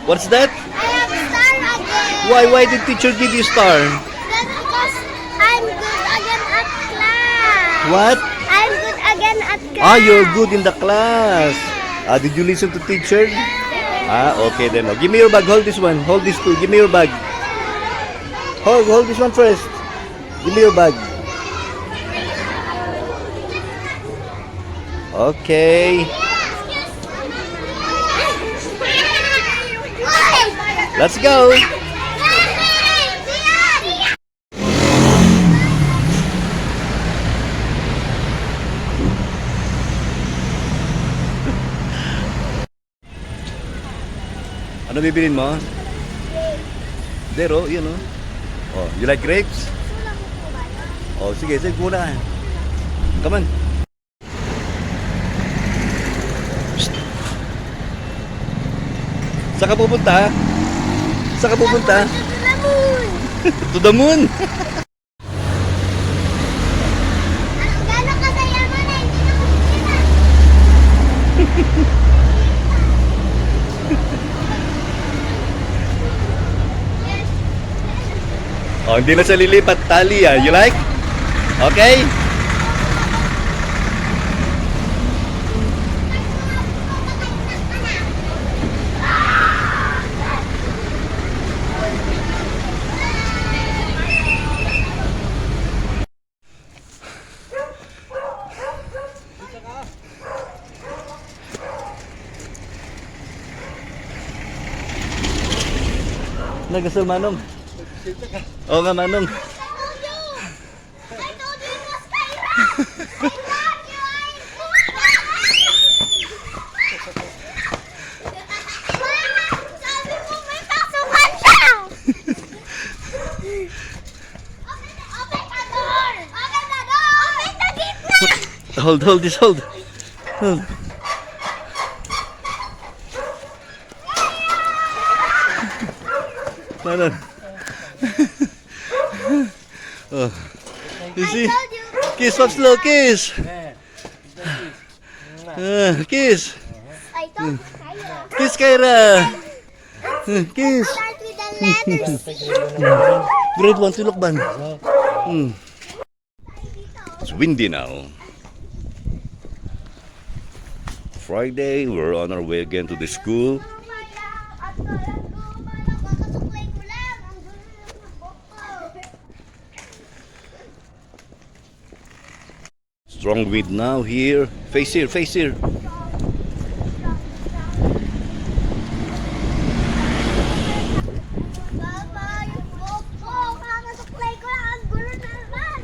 What's that? I have star again. Why did teacher give you star? That's because I'm good again at class. What? I'm good again at class. Ah, you're good in the class. Did you listen to teacher? Okay then. Oh, give me your bag. Hold this one. Hold this too. Give me your bag. Hold this one first. Give me your bag. Okay. Let's go. Ano bibilin mo? Dero, yun oh. Oh, you like grapes? Oh, sige, sige muna. Come on. Psst. Saan ka pupunta? Saan ka pupunta? To the moon. Gano'n kasaya mo na, hindi na kumikita. Oh, hindi na siya lilipat. Tali ah. You like? Okay? Nagasal Manong. Oo nga Manong. I told you it was Kyra! I love you! Sabi mo may pasukan siya! Open the door! Open the door! Open the gitna! Hold this, hold. Manong. Oh. You see? I told you! Kiss, Pops Lo, kiss. Kiss. I told you Kyra! Kiss, Kyra. Kiss. Start with the letters C. Grade 1 si Lokban. It's windy now. Friday, we're on our way again to the school. Strong wind now here. Face here, face here. Papa, yung book ko. Kakasuklay ko lang. Ang gulo na naman.